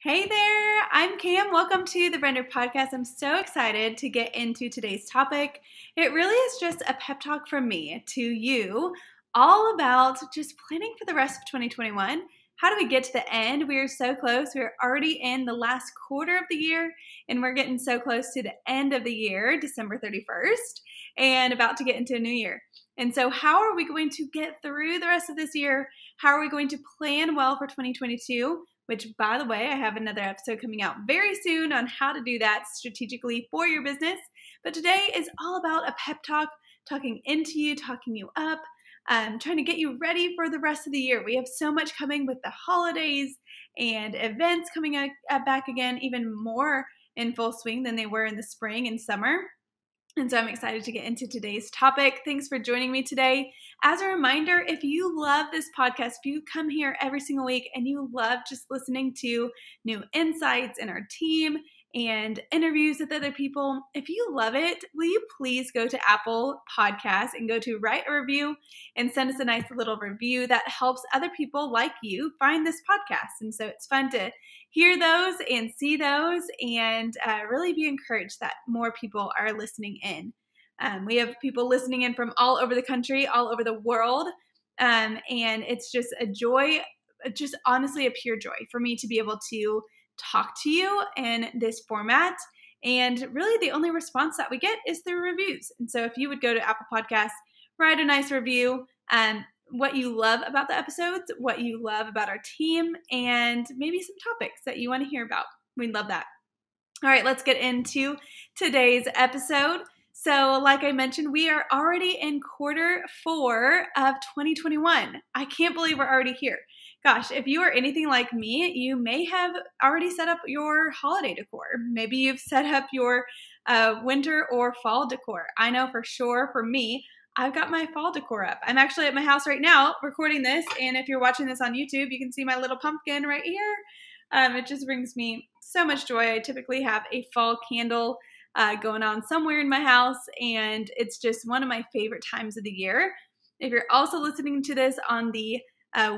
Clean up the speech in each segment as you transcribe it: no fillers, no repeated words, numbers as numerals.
Hey there, I'm Cam. Welcome to the Render Podcast. I'm so excited to get into today's topic. It really is just a pep talk from me to you, all about just planning for the rest of 2021. How do we get to the end? We are so close. We're already in the last quarter of the year, and we're getting so close to the end of the year, December 31st, and about to get into a new year. And so how are we going to get through the rest of this year? How are we going to plan well for 2022? Which, by the way, I have another episode coming out very soon on how to do that strategically for your business. But today is all about a pep talk, talking into you, talking you up, trying to get you ready for the rest of the year. We have so much coming with the holidays and events coming back again, even more in full swing than they were in the spring and summer. And so I'm excited to get into today's topic. Thanks for joining me today. As a reminder, if you love this podcast, if you come here every single week and you love just listening to new insights in our team and interviews with other people, if you love it, will you please go to Apple Podcasts and go to write a review and send us a nice little review that helps other people like you find this podcast. And so it's fun to hear those and see those and really be encouraged that more people are listening in. We have people listening in from all over the country, all over the world, and it's just a joy, just honestly a pure joy for me to be able to talk to you in this format. And really the only response that we get is through reviews. And so if you would go to Apple Podcasts, write a nice review, what you love about the episodes, what you love about our team, and maybe some topics that you want to hear about. We'd love that. All right, let's get into today's episode. So like I mentioned, we are already in quarter 4 of 2021. I can't believe we're already here. Gosh, if you are anything like me, you may have already set up your holiday decor. Maybe you've set up your winter or fall decor. I know for sure for me, I've got my fall decor up. I'm actually at my house right now recording this, and if you're watching this on YouTube, you can see my little pumpkin right here. It just brings me so much joy. I typically have a fall candle going on somewhere in my house, and it's just one of my favorite times of the year. If you're also listening to this on the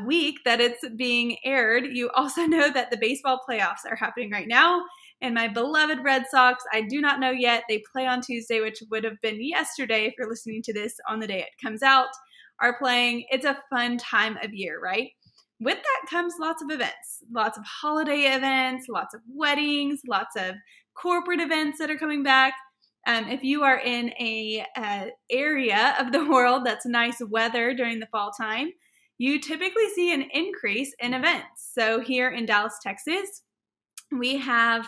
week that it's being aired, you also know that the baseball playoffs are happening right now. And my beloved Red Sox, I do not know yet. They play on Tuesday, which would have been yesterday if you're listening to this on the day it comes out, are playing. It's a fun time of year, right? With that comes lots of events, lots of holiday events, lots of weddings, lots of corporate events that are coming back. If you are in a area of the world that's nice weather during the fall time, you typically see an increase in events. So here in Dallas, Texas, we have,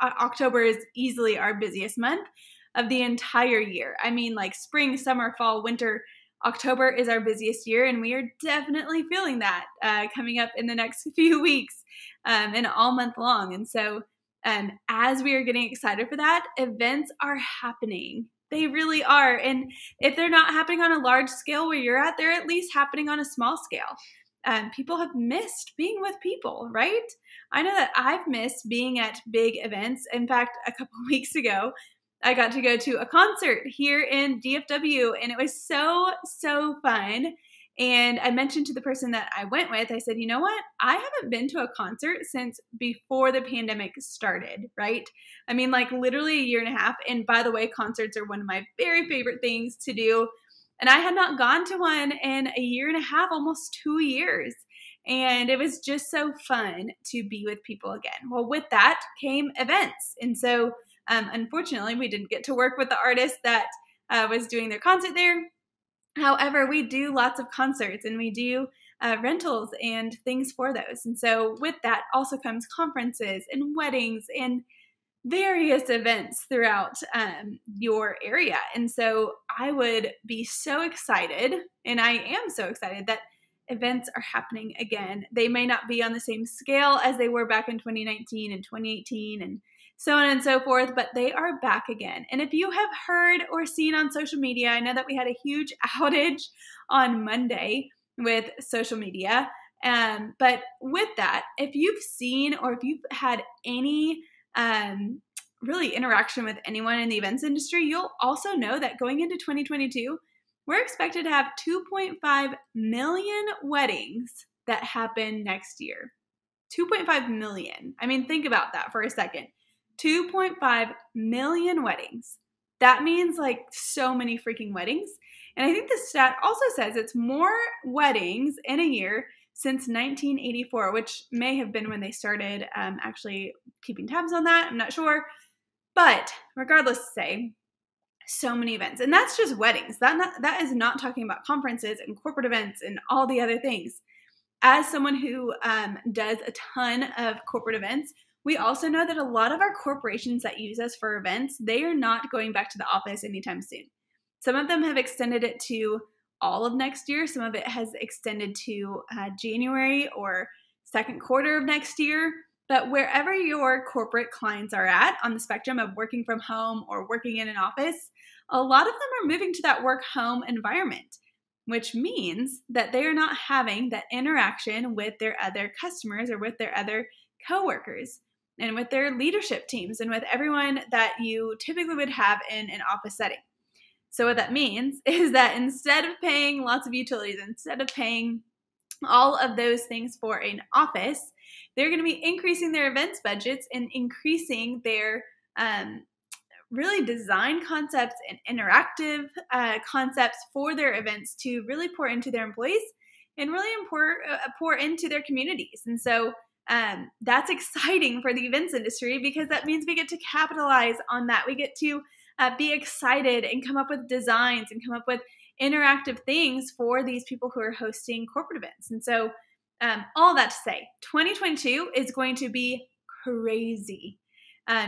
October is easily our busiest month of the entire year. I mean, like spring, summer, fall, winter, October is our busiest year, and we are definitely feeling that coming up in the next few weeks and all month long. And so as we are getting excited for that, events are happening. They really are. And if they're not happening on a large scale where you're at, they're at least happening on a small scale. People have missed being with people, right? I know that I've missed being at big events. In fact, a couple of weeks ago, I got to go to a concert here in DFW, and it was so, so fun. And I mentioned to the person that I went with, I said, you know what? I haven't been to a concert since before the pandemic started, right? I mean, like literally a year and a half. And by the way, concerts are one of my very favorite things to do. And I had not gone to one in a year and a half, almost 2 years. And it was just so fun to be with people again. Well, with that came events. And so unfortunately, we didn't get to work with the artist that was doing their concert there. However, we do lots of concerts and we do rentals and things for those. And so with that also comes conferences and weddings and various events throughout your area. And so I would be so excited, and I am so excited that events are happening again. They may not be on the same scale as they were back in 2019 and 2018 and so on and so forth, but they are back again. And if you have heard or seen on social media, I know that we had a huge outage on Monday with social media. But with that, if you've seen or if you've had any really interaction with anyone in the events industry, you'll also know that going into 2022, we're expected to have 2.5 million weddings that happen next year. 2.5 million. I mean, think about that for a second. 2.5 million weddings. That means like so many freaking weddings. And I think the stat also says it's more weddings in a year since 1984, which may have been when they started actually keeping tabs on that. I'm not sure. But regardless, say, so many events. And that's just weddings. That is not talking about conferences and corporate events and all the other things. As someone who does a ton of corporate events, we also know that a lot of our corporations that use us for events, they are not going back to the office anytime soon. Some of them have extended it to all of next year. Some of it has extended to January or second quarter of next year. But wherever your corporate clients are at on the spectrum of working from home or working in an office, a lot of them are moving to that work home environment, which means that they are not having that interaction with their other customers or with their other coworkers and with their leadership teams and with everyone that you typically would have in an office setting. So what that means is that instead of paying lots of utilities, instead of paying all of those things for an office, they're going to be increasing their events budgets and increasing their really design concepts and interactive concepts for their events to really pour into their employees and really pour into their communities. And so that's exciting for the events industry because that means we get to capitalize on that. We get to be excited and come up with designs and come up with interactive things for these people who are hosting corporate events. And so all that to say, 2022 is going to be crazy.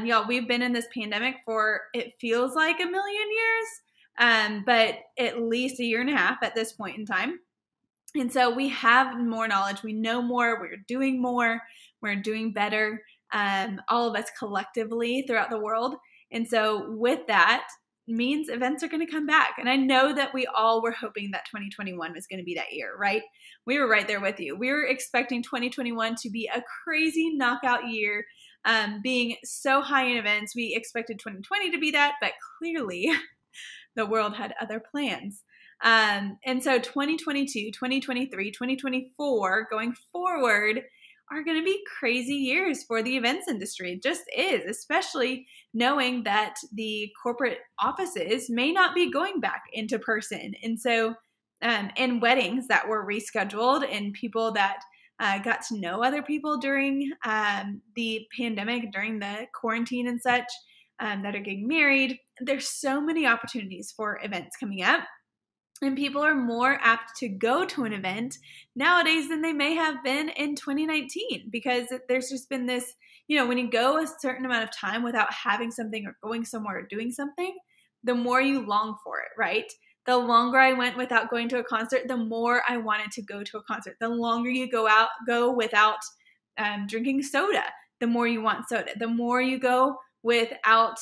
Y'all, we've been in this pandemic for, it feels like a million years, but at least a year and a half at this point in time. And so we have more knowledge. We know more. We're doing better, all of us collectively throughout the world. And so with that means events are going to come back. And I know that we all were hoping that 2021 was going to be that year, right? We were right there with you. We were expecting 2021 to be a crazy knockout year, being so high in events. We expected 2020 to be that, but clearly the world had other plans. And so 2022, 2023, 2024 going forward are going to be crazy years for the events industry. It just is, especially knowing that the corporate offices may not be going back into person. And so in weddings that were rescheduled and people that got to know other people during the pandemic, during the quarantine and such, that are getting married, there's so many opportunities for events coming up. And people are more apt to go to an event nowadays than they may have been in 2019 because there's just been this, when you go a certain amount of time without having something or going somewhere or doing something, the more you long for it, right? The longer I went without going to a concert, the more I wanted to go to a concert. The longer you go without drinking soda, the more you want soda. The more you go without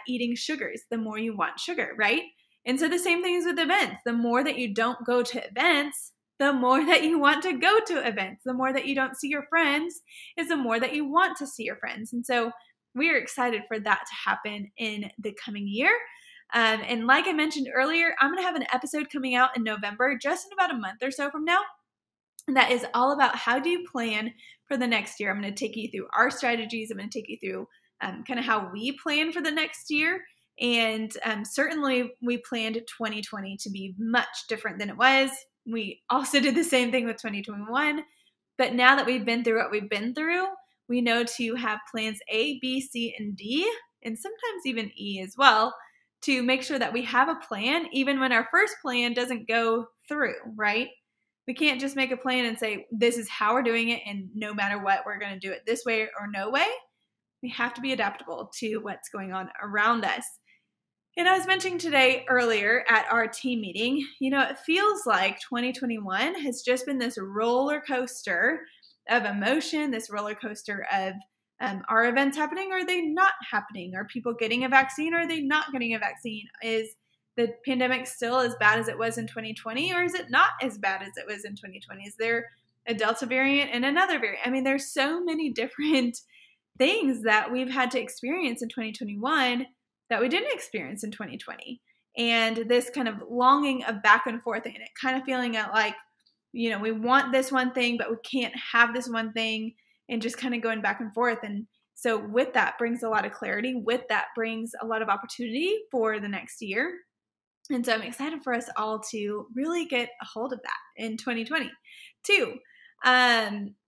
eating sugars, the more you want sugar, right? And so the same thing is with events. The more that you don't go to events, the more that you want to go to events. The more that you don't see your friends is the more that you want to see your friends. And so we are excited for that to happen in the coming year. And like I mentioned earlier, I'm going to have an episode coming out in November, just in about a month or so from now. And that is all about how do you plan for the next year. I'm going to take you through our strategies. I'm going to take you through kind of how we plan for the next year. And certainly we planned 2020 to be much different than it was. We also did the same thing with 2021. But now that we've been through what we've been through, we know to have plans A, B, C, and D, and sometimes even E as well, to make sure that we have a plan even when our first plan doesn't go through, right? We can't just make a plan and say, this is how we're doing it, and no matter what, we're going to do it this way or no way. We have to be adaptable to what's going on around us. And I was mentioning today earlier at our team meeting, it feels like 2021 has just been this roller coaster of emotion, this roller coaster of are events happening or are they not happening? Are people getting a vaccine or are they not getting a vaccine? Is the pandemic still as bad as it was in 2020 or is it not as bad as it was in 2020? Is there a Delta variant and another variant? I mean, there's so many different things that we've had to experience in 2021 that we didn't experience in 2020. And this kind of longing of back and forth and it kind of feeling like, we want this one thing, but we can't have this one thing. and just kind of going back and forth. And so with that brings a lot of clarity. With that brings a lot of opportunity for the next year. And so I'm excited for us all to really get a hold of that in 2022.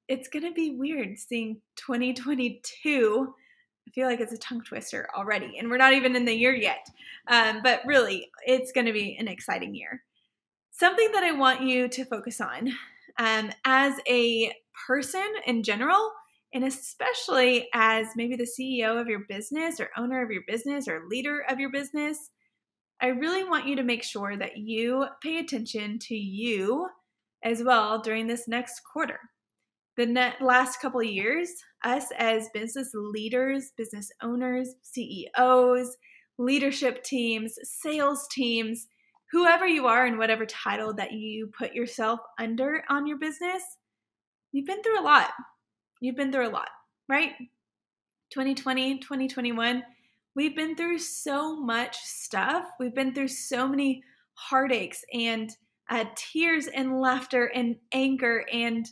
It's going to be weird seeing 2022. I feel like it's a tongue twister already, and we're not even in the year yet. But really, it's going to be an exciting year. Something that I want you to focus on as a person in general, and especially as maybe the CEO of your business or owner of your business or leader of your business, I really want you to make sure that you pay attention to you as well during this next quarter. The last couple of years, us as business leaders, business owners, CEOs, leadership teams, sales teams, whoever you are and whatever title that you put yourself under on your business, you've been through a lot. You've been through a lot, right? 2020, 2021, we've been through so much stuff. We've been through so many heartaches and tears and laughter and anger and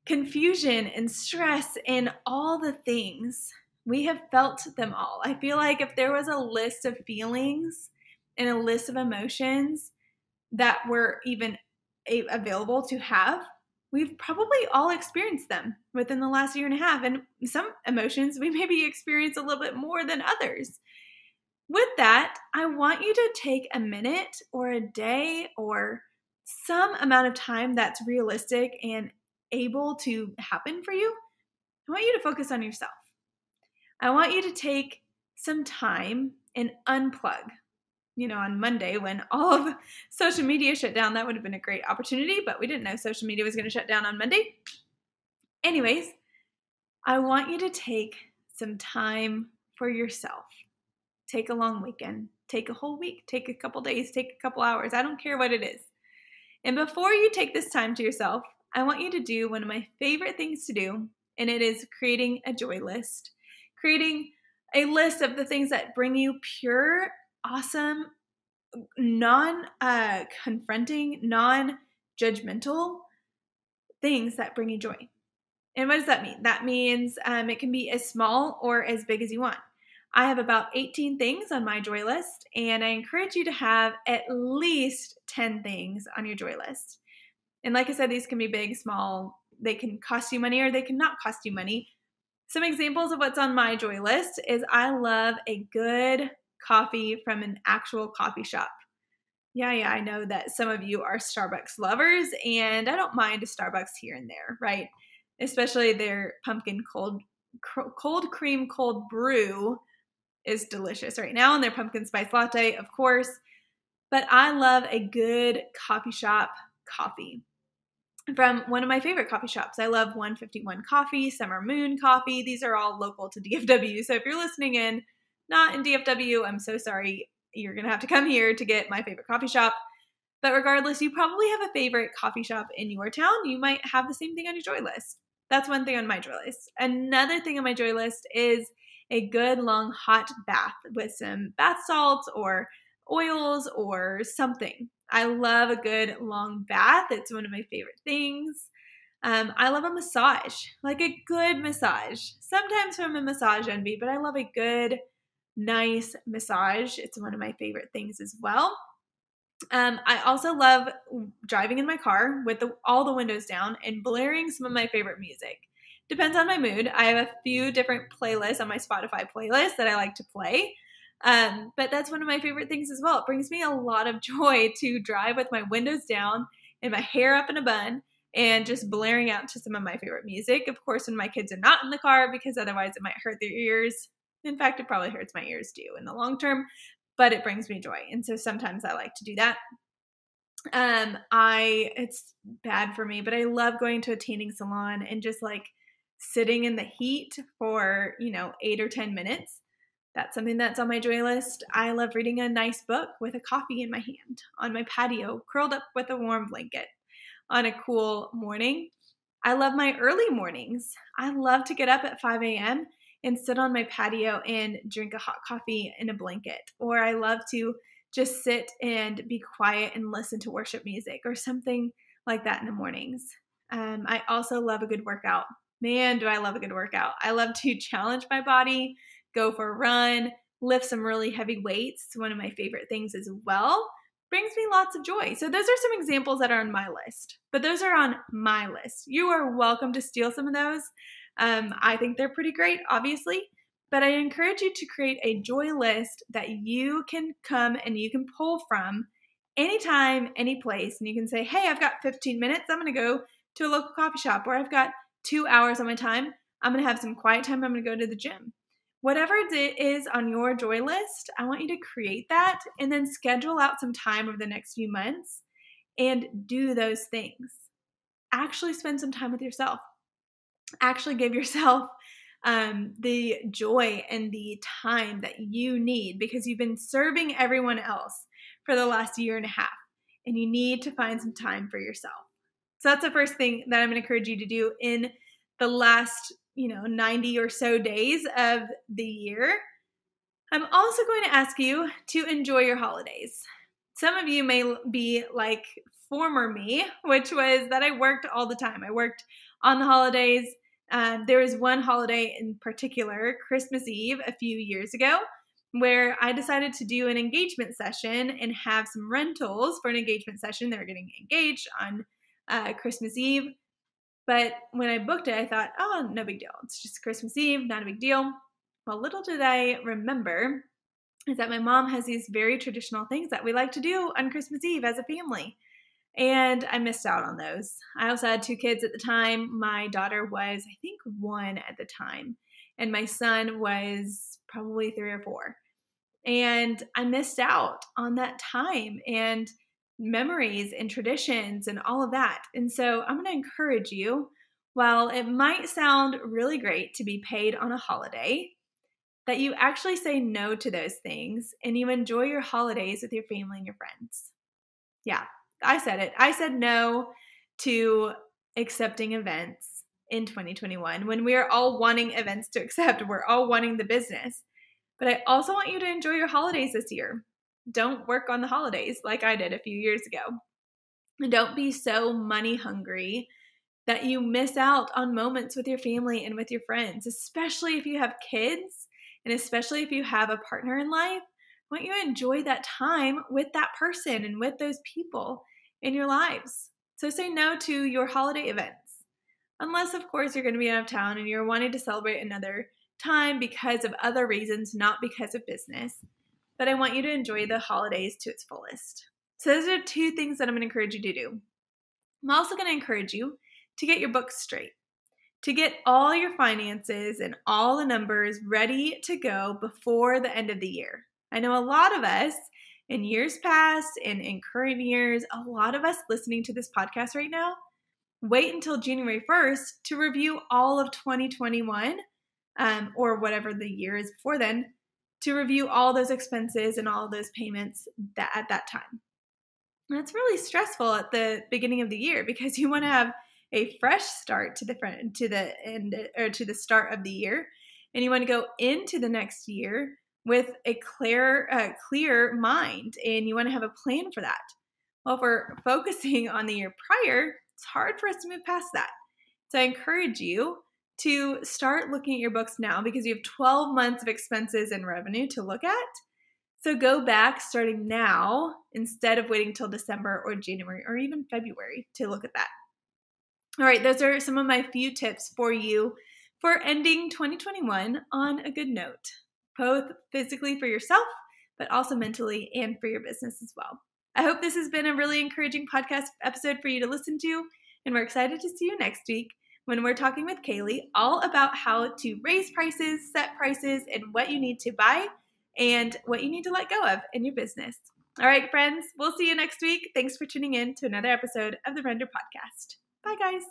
confusion and stress and all the things. We have felt them all. I feel like if there was a list of feelings and a list of emotions that were even available to have, we've probably all experienced them within the last year and a half. And some emotions we maybe experience a little bit more than others. With that, I want you to take a minute or a day or some amount of time that's realistic and able to happen for you. I want you to focus on yourself. I want you to take some time and unplug. On Monday when all of social media shut down, that would have been a great opportunity, but we didn't know social media was going to shut down on Monday. Anyways, I want you to take some time for yourself. Take a long weekend, take a whole week, take a couple days, take a couple hours. I don't care what it is. And before you take this time to yourself, I want you to do one of my favorite things to do, and it is creating a joy list. Creating a list of the things that bring you pure, awesome, non-confronting, non-judgmental things that bring you joy. And what does that mean? That means it can be as small or as big as you want. I have about 18 things on my joy list, and I encourage you to have at least 10 things on your joy list. And like I said, these can be big, small. They can cost you money or they can not cost you money. Some examples of what's on my joy list is I love a good coffee from an actual coffee shop. Yeah, I know that some of you are Starbucks lovers, and I don't mind a Starbucks here and there, right? Especially their pumpkin cold cream cold brew is delicious right now, and their pumpkin spice latte, of course. But I love a good coffee shop coffee from one of my favorite coffee shops. I love 151 Coffee, Summer Moon Coffee. These are all local to DFW. So if you're listening in, not in DFW, I'm so sorry. You're going to have to come here to get my favorite coffee shop. But regardless, you probably have a favorite coffee shop in your town. You might have the same thing on your joy list. That's one thing on my joy list. Another thing on my joy list is a good long hot bath with some bath salts or oils or something. I love a good long bath. It's one of my favorite things. I love a massage, like a good massage. Sometimes from a massage envy, but I love a good, nice massage. It's one of my favorite things as well. I also love driving in my car with all the windows down and blaring some of my favorite music. Depends on my mood. I have a few different playlists on my Spotify playlist that I like to play. But that's one of my favorite things as well. It brings me a lot of joy to drive with my windows down and my hair up in a bun and just blaring out to some of my favorite music. Of course, when my kids are not in the car, because otherwise it might hurt their ears. In fact, it probably hurts my ears too in the long term, but it brings me joy. And so sometimes I like to do that. It's bad for me, but I love going to a tanning salon and just like sitting in the heat for, 8 or 10 minutes. That's something that's on my joy list. I love reading a nice book with a coffee in my hand on my patio, curled up with a warm blanket on a cool morning. I love my early mornings. I love to get up at 5 a.m. and sit on my patio and drink a hot coffee in a blanket. Or I love to just sit and be quiet and listen to worship music or something like that in the mornings. I also love a good workout. man, do I love a good workout. I love to challenge my body, go for a run, lift some really heavy weights. It's one of my favorite things as well. Brings me lots of joy. So those are some examples that are on my list, but those are on my list. You are welcome to steal some of those. I think they're pretty great, obviously, but I encourage you to create a joy list that you can come and you can pull from anytime, any place. And you can say, hey, I've got 15 minutes. I'm going to go to a local coffee shop, or I've got 2 hours on my time. I'm going to have some quiet time. I'm going to go to the gym. Whatever it is on your joy list, I want you to create that and then schedule out some time over the next few months and do those things. Actually spend some time with yourself. Actually give yourself the joy and the time that you need, because you've been serving everyone else for the last year and a half, and you need to find some time for yourself. So that's the first thing that I'm going to encourage you to do in the last 90 or so days of the year. I'm also going to ask you to enjoy your holidays. Some of you may be like former me, which was that I worked all the time. I worked on the holidays. There was one holiday in particular, Christmas Eve, a few years ago, where I decided to do an engagement session and have some rentals for an engagement session. They were getting engaged on Christmas Eve. But when I booked it, I thought, oh, no big deal. It's just Christmas Eve, not a big deal. Well, little did I remember is that my mom has these very traditional things that we like to do on Christmas Eve as a family. And I missed out on those. I also had 2 kids at the time. My daughter was, I think, 1 at the time. And my son was probably 3 or 4. And I missed out on that time and memories and traditions and all of that. And so I'm going to encourage you, while it might sound really great to be paid on a holiday, that you actually say no to those things and you enjoy your holidays with your family and your friends. Yeah, I said it. I said no to accepting events in 2021 when we are all wanting events to accept. We're all wanting the business. But I also want you to enjoy your holidays this year. Don't work on the holidays like I did a few years ago. And don't be so money hungry that you miss out on moments with your family and with your friends, especially if you have kids and especially if you have a partner in life. I want you to enjoy that time with that person and with those people in your lives. So say no to your holiday events. Unless, of course, you're going to be out of town and you're wanting to celebrate another time because of other reasons, not because of business. But I want you to enjoy the holidays to its fullest. So those are 2 things that I'm going to encourage you to do. I'm also going to encourage you to get your books straight, to get all your finances and all the numbers ready to go before the end of the year. I know a lot of us in years past and in current years, a lot of us listening to this podcast right now, wait until January 1st to review all of 2021 or whatever the year is before then, to review all those expenses and all those payments at that time. And that's really stressful at the beginning of the year because you want to have a fresh start to the end or to the start of the year, and you want to go into the next year with a clear mind, and you want to have a plan for that. Well, if we're focusing on the year prior, it's hard for us to move past that. So I encourage you to start looking at your books now because you have 12 months of expenses and revenue to look at. So go back starting now instead of waiting till December or January or even February to look at that. All right, those are some of my few tips for you for ending 2021 on a good note, both physically for yourself, but also mentally and for your business as well. I hope this has been a really encouraging podcast episode for you to listen to, and we're excited to see you next week when we're talking with Kaylee all about how to raise prices, set prices, and what you need to buy and what you need to let go of in your business. All right, friends, we'll see you next week. Thanks for tuning in to another episode of the Render Podcast. Bye, guys.